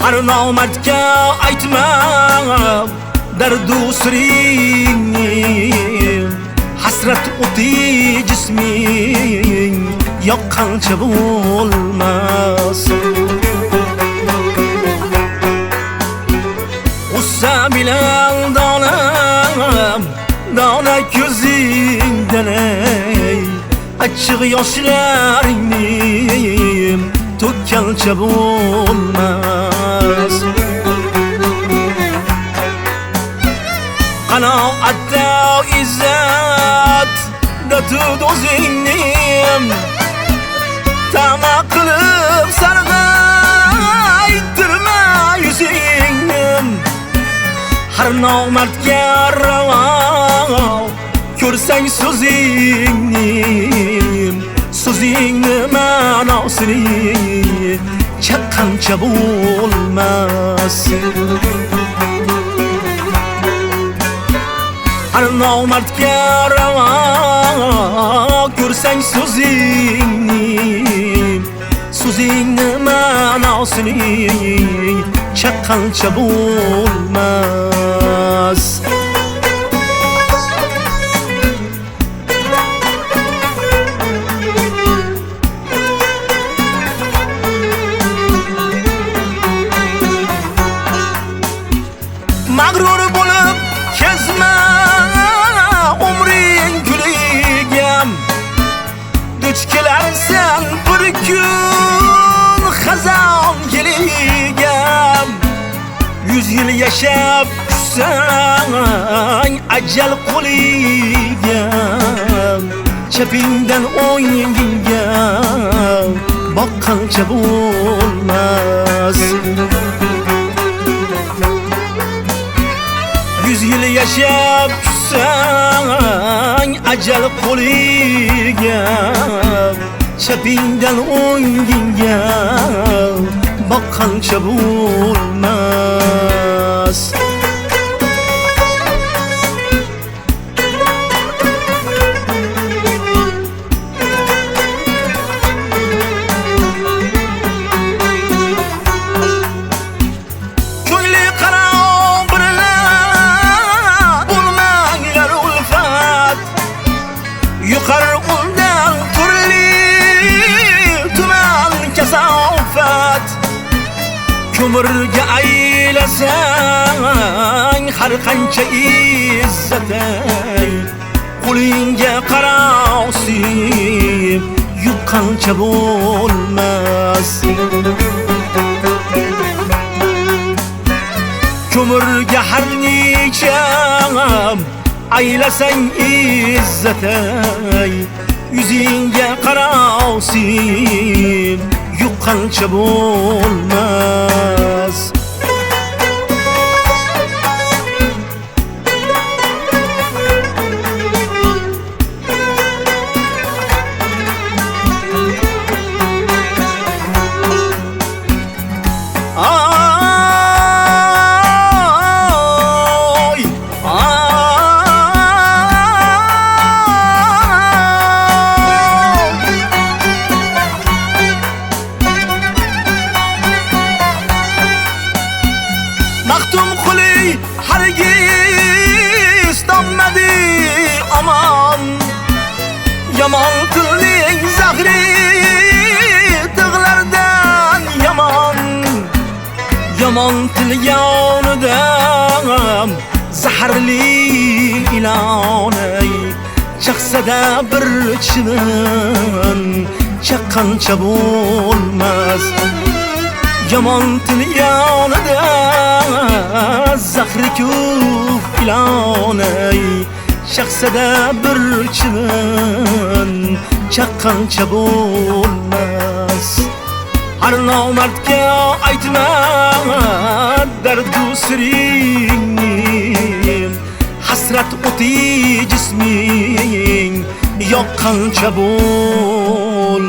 har nomardga aytma dardu siringni, hasrat o'ti jisming yoqqancha bo'lmas. Ussa bilan dona ko'zingdan achchiq yoshlaringni to'kkancha bo'lmas. Qanoatda izzat datud o'zingni tama qilib sarg'aytirma yuzingni. Har nomardga ravo ko'rsang so'zingni ma'nosini chaqqancha bo'lmas. Har nomardga ravo ko'rsang so'zingni ma'nosini chaqqancha bo'lmas. Mag'rur bo'lib kezma umring guligam, duch kelarsan bir kun xazon yeligam. 100 yil yashab tushsang ajal qo'liga, chapingdan o'ngingga boqqancha bo'lmas. 100 yil yashab tushsang ajal qo'liga, chapingdan o'ngingga boqqancha bo'lmas. Yuqar undan turli tuman kasofat, ko'mirga aylasang har qancha izzatay, qo'lingga qaroqsib yuqqancha bo'lmas. Ko'mirga har necha aylasang izzatay, yuzingga qaroqsib yuqqancha bo'lmas. Maxtum quli hargiz tommadi aman, yomon tilning zahri tig'lardan yomon. Yomon til yonida zaharli ilonay, chaqsada bir chivin chaqqancha bo'lmas. Yomon til yonida zahri ko'p ilonay, chaqsada bir chivin chaqqancha bo'lmas. Har nomardga aytma dardu siringni, hasrat o'ti jisming yoqqancha bo'l